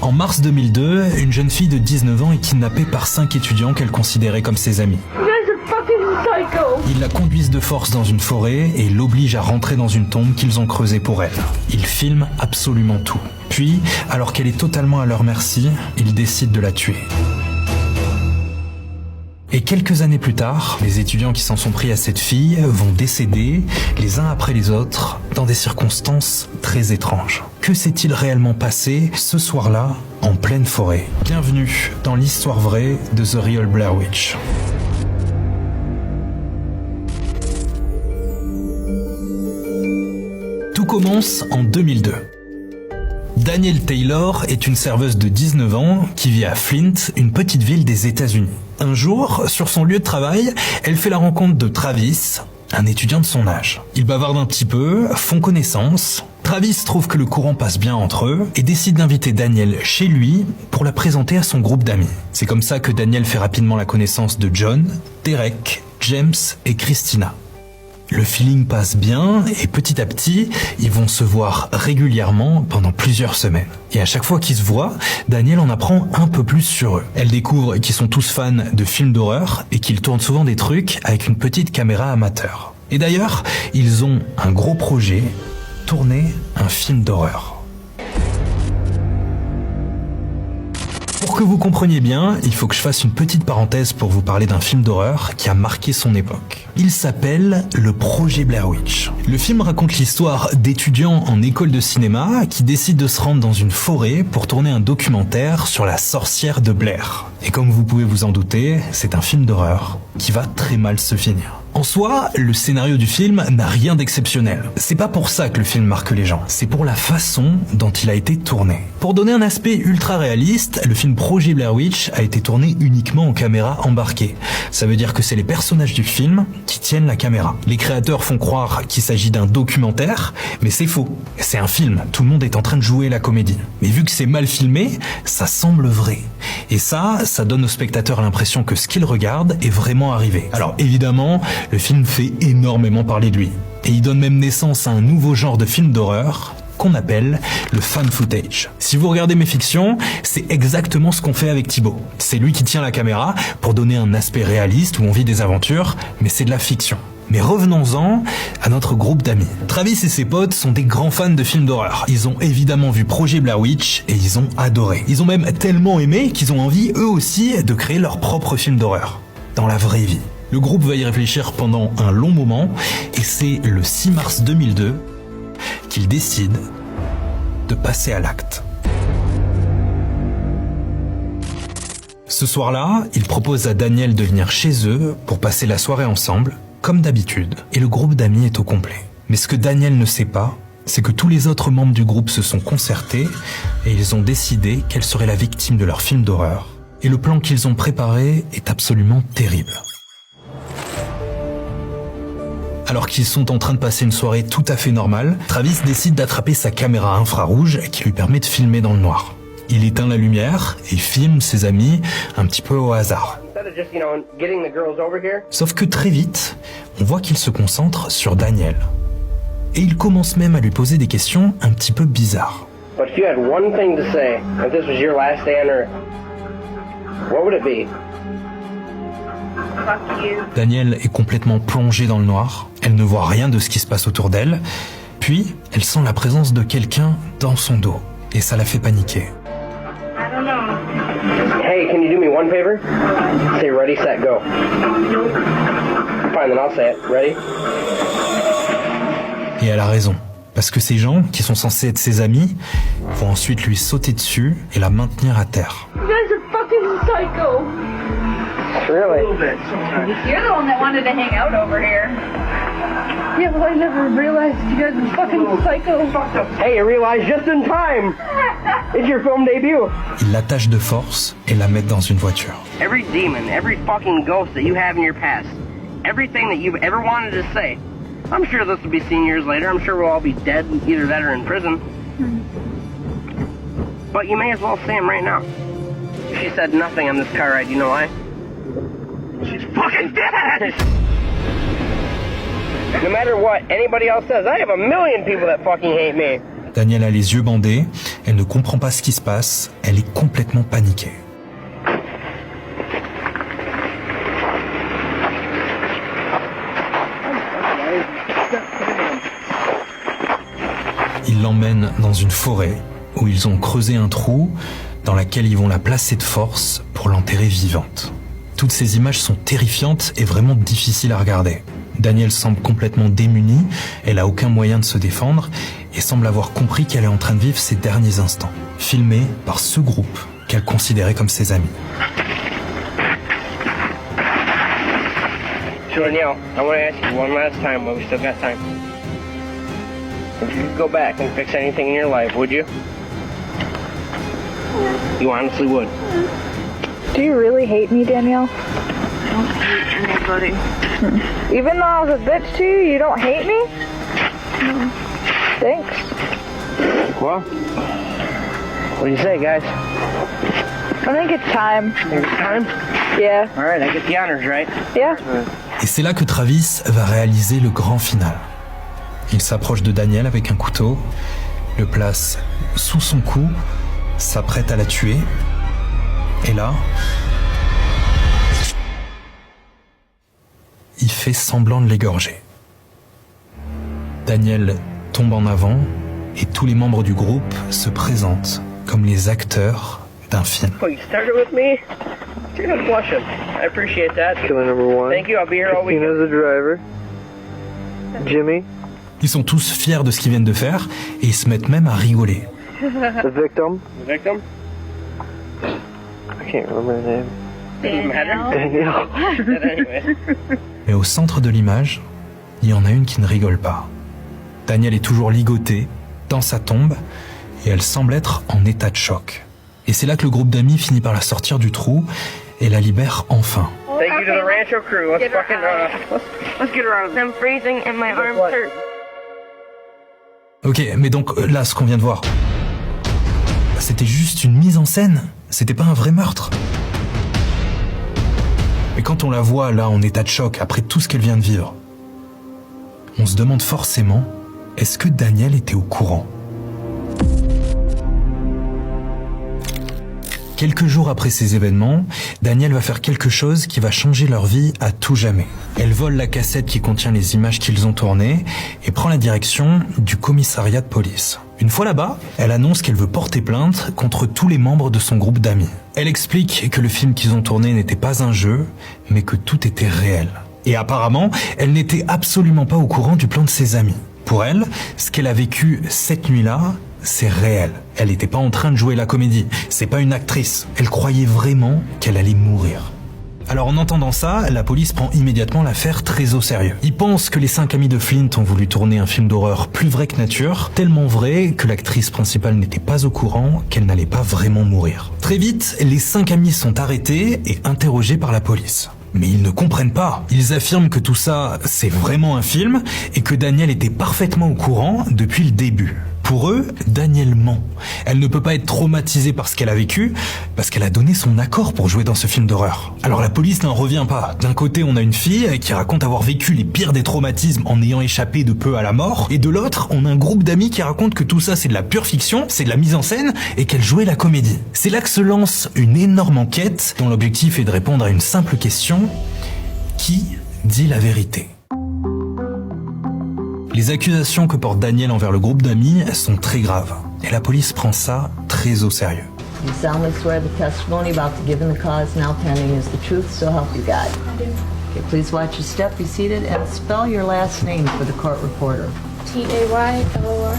En mars 2002, une jeune fille de 19 ans est kidnappée par 5 étudiants qu'elle considérait comme ses amis. Ils la conduisent de force dans une forêt et l'obligent à rentrer dans une tombe qu'ils ont creusée pour elle. Ils filment absolument tout. Puis, alors qu'elle est totalement à leur merci, ils décident de la tuer. Et quelques années plus tard, les étudiants qui s'en sont pris à cette fille vont décéder, les uns après les autres, dans des circonstances très étranges. Que s'est-il réellement passé ce soir-là, en pleine forêt? Bienvenue dans l'histoire vraie de The Real Blair Witch. Tout commence en 2002. Danielle Taylor est une serveuse de 19 ans qui vit à Flint, une petite ville des États-Unis. Un jour, sur son lieu de travail, elle fait la rencontre de Travis, un étudiant de son âge. Ils bavardent un petit peu, font connaissance. Travis trouve que le courant passe bien entre eux et décide d'inviter Danielle chez lui pour la présenter à son groupe d'amis. C'est comme ça que Danielle fait rapidement la connaissance de John, Derek, James et Christina. Le feeling passe bien et petit à petit, ils vont se voir régulièrement pendant plusieurs semaines. Et à chaque fois qu'ils se voient, Danielle en apprend un peu plus sur eux. Elle découvre qu'ils sont tous fans de films d'horreur et qu'ils tournent souvent des trucs avec une petite caméra amateur. Et d'ailleurs, ils ont un gros projet, tourner un film d'horreur. Pour que vous compreniez bien, il faut que je fasse une petite parenthèse pour vous parler d'un film d'horreur qui a marqué son époque. Il s'appelle Le Projet Blair Witch. Le film raconte l'histoire d'étudiants en école de cinéma qui décident de se rendre dans une forêt pour tourner un documentaire sur la sorcière de Blair. Et comme vous pouvez vous en douter, c'est un film d'horreur qui va très mal se finir. En soi, le scénario du film n'a rien d'exceptionnel. C'est pas pour ça que le film marque les gens, c'est pour la façon dont il a été tourné. Pour donner un aspect ultra réaliste, le film Projet Blair Witch a été tourné uniquement en caméra embarquée. Ça veut dire que c'est les personnages du film qui tiennent la caméra. Les créateurs font croire qu'il s'agit d'un documentaire, mais c'est faux. C'est un film, tout le monde est en train de jouer la comédie. Mais vu que c'est mal filmé, ça semble vrai. Et ça donne au spectateur l'impression que ce qu'il regarde est vraiment arrivé. Alors évidemment, le film fait énormément parler de lui. Et il donne même naissance à un nouveau genre de film d'horreur qu'on appelle le fan footage. Si vous regardez mes fictions, c'est exactement ce qu'on fait avec Thibaut. C'est lui qui tient la caméra pour donner un aspect réaliste où on vit des aventures, mais c'est de la fiction. Mais revenons-en à notre groupe d'amis. Travis et ses potes sont des grands fans de films d'horreur. Ils ont évidemment vu Projet Blair Witch et ils ont adoré. Ils ont même tellement aimé qu'ils ont envie, eux aussi, de créer leur propre film d'horreur. Dans la vraie vie. Le groupe va y réfléchir pendant un long moment et c'est le 6 mars 2002 qu'ils décident de passer à l'acte. Ce soir-là, ils proposent à Danielle de venir chez eux pour passer la soirée ensemble, comme d'habitude, et le groupe d'amis est au complet. Mais ce que Danielle ne sait pas, c'est que tous les autres membres du groupe se sont concertés et ils ont décidé qu'elle serait la victime de leur film d'horreur. Et le plan qu'ils ont préparé est absolument terrible. Alors qu'ils sont en train de passer une soirée tout à fait normale, Travis décide d'attraper sa caméra infrarouge qui lui permet de filmer dans le noir. Il éteint la lumière et filme ses amis un petit peu au hasard. Sauf que très vite, on voit qu'il se concentre sur Danielle. Et il commence même à lui poser des questions un petit peu bizarres. Danielle est complètement plongée dans le noir. Elle ne voit rien de ce qui se passe autour d'elle. Puis, elle sent la présence de quelqu'un dans son dos. Et ça la fait paniquer. Hey, can you do me one favor? Say ready, set, go. Fine, then I'll say it. Ready? Et elle a raison. Parce que ces gens, qui sont censés être ses amis, vont ensuite lui sauter dessus et la maintenir à terre. You guys are fucking psycho. Really? You're the one that wanted to hang out over here. Yeah, well, I never realized you guys were fucking psycho. Hey, you realized just in time. It's your film debut. Ils l'attachent de force et la mettent dans une voiture. Every demon, every fucking ghost that you have in your past, everything that you've ever wanted to say, I'm sure this will be seen years later. I'm sure we'll all be dead, either that or in prison. But you may as well say them right now. She said nothing on this car ride. You know why? She's fucking dead! No matter what anybody else says, I have a million people that fucking hate me. Danielle a les yeux bandés, elle ne comprend pas ce qui se passe, elle est complètement paniquée. Ils l'emmènent dans une forêt où ils ont creusé un trou dans lequel ils vont la placer de force pour l'enterrer vivante. Toutes ces images sont terrifiantes et vraiment difficiles à regarder. Danielle semble complètement démunie, elle a aucun moyen de se défendre et semble avoir compris qu'elle est en train de vivre ses derniers instants, filmés par ce groupe qu'elle considérait comme ses amis. Danielle, I want to ask you one last time while we still got time. If you could go back and fix anything in your life, would you? You honestly would. Do you really hate me, Danielle? I don't hate anybody. Even though I was a bitch to you, you don't hate me? No. Thanks. Well, what do you say, guys? I think it's time. Think it's time? Yeah. All right, I get the honors, right? Yeah. Et c'est là que Travis va réaliser le grand final. Il s'approche de Danielle avec un couteau, le place sous son cou, s'apprête à la tuer. Et là, il fait semblant de l'égorger. Danielle tombe en avant et tous les membres du groupe se présentent comme les acteurs d'un film. Oh, you started with me? You're not blushing. I appreciate that. Killer number one. Thank you, I'll be here all weekend. Christina's the driver. Jimmy, Ils sont tous fiers de ce qu'ils viennent de faire et ils se mettent même à rigoler. the victim. The victim? I can't remember the name. Doesn't matter. Danielle. But anyway. Mais au centre de l'image, il y en a une qui ne rigole pas. Danielle est toujours ligotée, dans sa tombe, et elle semble être en état de choc. Et c'est là que le groupe d'amis finit par la sortir du trou et la libère enfin. Thank you to the Rancho crew. Let's fucking, let's get her out of there. I'm freezing and my arms hurt. Ok, mais donc là, ce qu'on vient de voir, c'était juste une mise en scène, c'était pas un vrai meurtre. Mais quand on la voit là en état de choc après tout ce qu'elle vient de vivre, on se demande forcément, est-ce que Danielle était au courant ? Quelques jours après ces événements, Danielle va faire quelque chose qui va changer leur vie à tout jamais. Elle vole la cassette qui contient les images qu'ils ont tournées et prend la direction du commissariat de police. Une fois là-bas, elle annonce qu'elle veut porter plainte contre tous les membres de son groupe d'amis. Elle explique que le film qu'ils ont tourné n'était pas un jeu, mais que tout était réel. Et apparemment, elle n'était absolument pas au courant du plan de ses amis. Pour elle, ce qu'elle a vécu cette nuit-là, c'est réel. Elle n'était pas en train de jouer la comédie. C'est pas une actrice. Elle croyait vraiment qu'elle allait mourir. Alors en entendant ça, la police prend immédiatement l'affaire très au sérieux. Ils pensent que les 5 amis de Flint ont voulu tourner un film d'horreur plus vrai que nature, tellement vrai que l'actrice principale n'était pas au courant qu'elle n'allait pas vraiment mourir. Très vite, les 5 amis sont arrêtés et interrogés par la police. Mais ils ne comprennent pas. Ils affirment que tout ça, c'est vraiment un film et que Danielle était parfaitement au courant depuis le début. Pour eux, Danielle ment. Elle ne peut pas être traumatisée par ce qu'elle a vécu, parce qu'elle a donné son accord pour jouer dans ce film d'horreur. Alors la police n'en revient pas. D'un côté, on a une fille qui raconte avoir vécu les pires des traumatismes en ayant échappé de peu à la mort, et de l'autre, on a un groupe d'amis qui raconte que tout ça c'est de la pure fiction, c'est de la mise en scène, et qu'elle jouait la comédie. C'est là que se lance une énorme enquête, dont l'objectif est de répondre à une simple question: qui dit la vérité ? Les accusations que porte Danielle envers le groupe d'amis sont très graves, et la police prend ça très au sérieux. You solemnly swear the testimony about the given the cause now pending is the truth, so help you God. I do. Okay, please watch your step, be seated, and spell your last name for the court reporter. T-A-Y-L-O-R.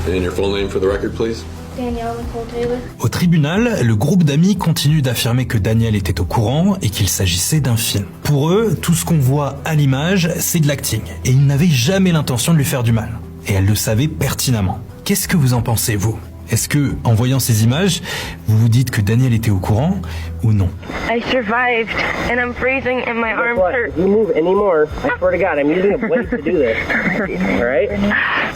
And your full name for the record, please? Danielle Nicole Taylor. Au tribunal, le groupe d'amis continue d'affirmer que Danielle était au courant et qu'il s'agissait d'un film. Pour eux, tout ce qu'on voit à l'image, c'est de l'acting. Et ils n'avaient jamais l'intention de lui faire du mal. Et elle le savait pertinemment. Qu'est-ce que vous en pensez, vous ? Est-ce que, en voyant ces images, vous vous dites que Danielle était au courant ou non ? I survived, and I'm freezing, and my arms hurt. If you move anymore, I swear to God, I'm using a blade to do this. All right?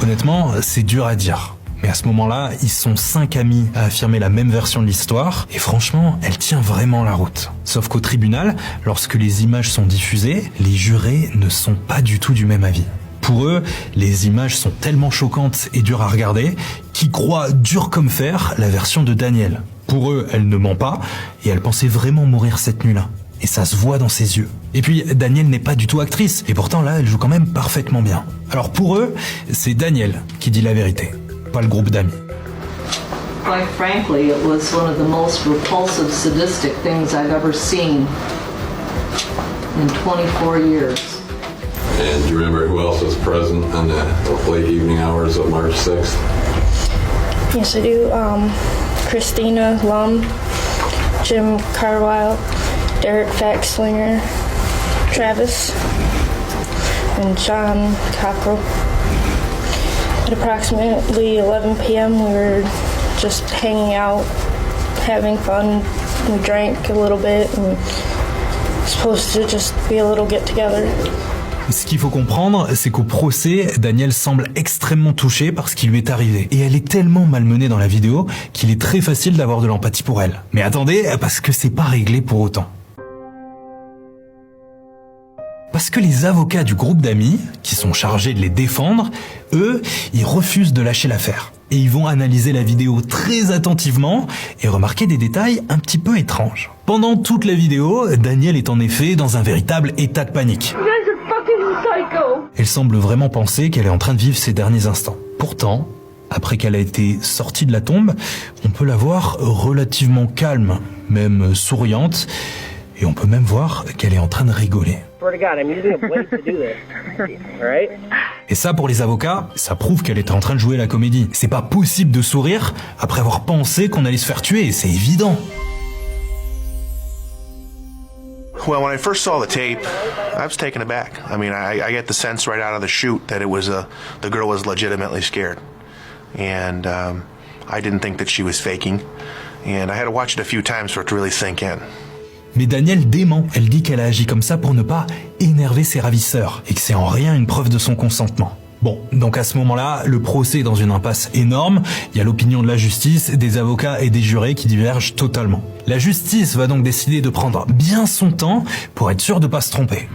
Honnêtement, c'est dur à dire. Mais à ce moment-là, ils sont 5 amis à affirmer la même version de l'histoire, et franchement, elle tient vraiment la route. Sauf qu'au tribunal, lorsque les images sont diffusées, les jurés ne sont pas du tout du même avis. Pour eux, les images sont tellement choquantes et dures à regarder qu'ils croient dur comme fer la version de Danielle. Pour eux, elle ne ment pas et elle pensait vraiment mourir cette nuit-là. Et ça se voit dans ses yeux. Et puis, Danielle n'est pas du tout actrice, et pourtant là, elle joue quand même parfaitement bien. Alors pour eux, c'est Danielle qui dit la vérité, pas le groupe d'amis. Quite frankly, it was one of the most repulsive, sadistic things I've ever seen in 24 years. And do you remember who else was present on the late evening hours of March 6th? Yes, I do. Christina Lum, Jim Carlisle, Derek Faxlinger, Travis, and John Cockrell. At approximately 11 p.m., we were just hanging out, having fun. We drank a little bit and supposed to just be a little get-together. Ce qu'il faut comprendre, c'est qu'au procès, Danielle semble extrêmement touchée par ce qui lui est arrivé. Et elle est tellement malmenée dans la vidéo qu'il est très facile d'avoir de l'empathie pour elle. Mais attendez, parce que c'est pas réglé pour autant. Parce que les avocats du groupe d'amis, qui sont chargés de les défendre, eux, ils refusent de lâcher l'affaire. Et ils vont analyser la vidéo très attentivement et remarquer des détails un petit peu étranges. Pendant toute la vidéo, Danielle est en effet dans un véritable état de panique. Elle semble vraiment penser qu'elle est en train de vivre ses derniers instants. Pourtant, après qu'elle a été sortie de la tombe, on peut la voir relativement calme, même souriante, et on peut même voir qu'elle est en train de rigoler. Et ça, pour les avocats, ça prouve qu'elle était en train de jouer la comédie. C'est pas possible de sourire après avoir pensé qu'on allait se faire tuer, c'est évident. Well, when I first saw the tape, I was taken aback. I mean, I get the sense right out of the shoot that it was the girl was legitimately scared, and I didn't think that she was faking, and I had to watch it a few times for it to really sink in. Mais Danielle dément. Elle dit qu'elle a agi comme ça pour ne pas énerver ses ravisseurs et que c'est en rien une preuve de son consentement. Bon, donc à ce moment-là, le procès est dans une impasse énorme. Il y a l'opinion de la justice, des avocats et des jurés qui divergent totalement. La justice va donc décider de prendre bien son temps pour être sûr de pas se tromper.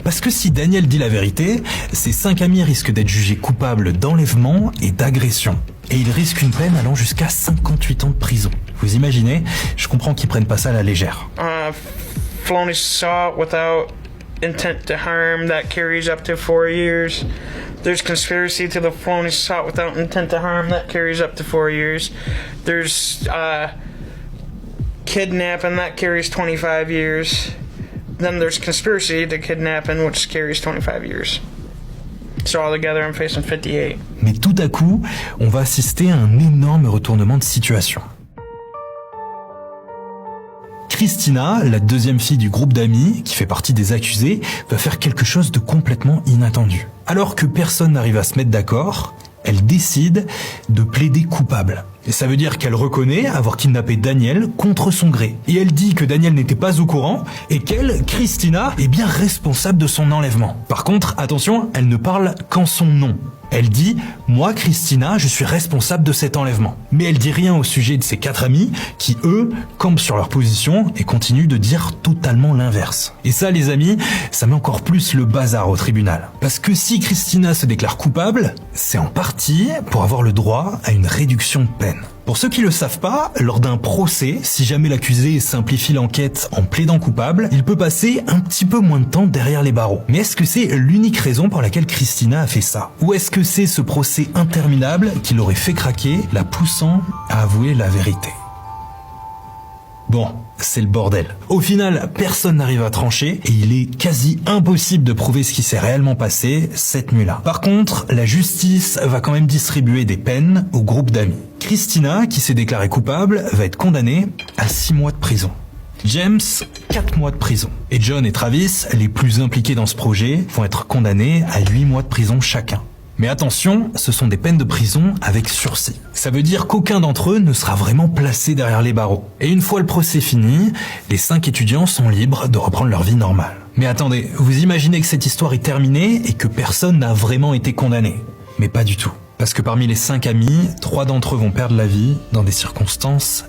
Parce que si Danielle dit la vérité, ses 5 amis risquent d'être jugés coupables d'enlèvement et d'agression. Et ils risquent une peine allant jusqu'à 58 ans de prison. Vous imaginez? Je comprends qu'ils prennent pas ça à la légère. Felony assault without intent to harm, that carries up to 4 years. There's conspiracy to the felony assault without intent to harm, that carries up to 4 years. There's kidnapping, that carries 25 years. Then there's conspiracy to kidnapping, which carries 25 years. So altogether, I'm facing 58. Mais tout à coup, on va assister à un énorme retournement de situation. Christina, la deuxième fille du groupe d'amis, qui fait partie des accusés, va faire quelque chose de complètement inattendu. Alors que personne n'arrive à se mettre d'accord, elle décide de plaider coupable. Et ça veut dire qu'elle reconnaît avoir kidnappé Danielle contre son gré. Et elle dit que Danielle n'était pas au courant et qu'elle, Christina, est bien responsable de son enlèvement. Par contre, attention, elle ne parle qu'en son nom. Elle dit « Moi, Christina, je suis responsable de cet enlèvement ». Mais elle dit rien au sujet de ses 4 amis qui, eux, campent sur leur position et continuent de dire totalement l'inverse. Et ça, les amis, ça met encore plus le bazar au tribunal. Parce que si Christina se déclare coupable, c'est en partie pour avoir le droit à une réduction de peine. Pour ceux qui le savent pas, lors d'un procès, si jamais l'accusé simplifie l'enquête en plaidant coupable, il peut passer un petit peu moins de temps derrière les barreaux. Mais est-ce que c'est l'unique raison pour laquelle Christina a fait ça? Ou est-ce que c'est ce procès interminable qui l'aurait fait craquer, la poussant à avouer la vérité? Bon, c'est le bordel. Au final, personne n'arrive à trancher et il est quasi impossible de prouver ce qui s'est réellement passé cette nuit-là. Par contre, la justice va quand même distribuer des peines au groupe d'amis. Christina, qui s'est déclarée coupable, va être condamnée à 6 mois de prison. James, 4 mois de prison. Et John et Travis, les plus impliqués dans ce projet, vont être condamnés à 8 mois de prison chacun. Mais attention, ce sont des peines de prison avec sursis. Ça veut dire qu'aucun d'entre eux ne sera vraiment placé derrière les barreaux. Et une fois le procès fini, les 5 étudiants sont libres de reprendre leur vie normale. Mais attendez, vous imaginez que cette histoire est terminée et que personne n'a vraiment été condamné? Mais pas du tout. Parce que parmi les 5 amis, 3 d'entre eux vont perdre la vie dans des circonstances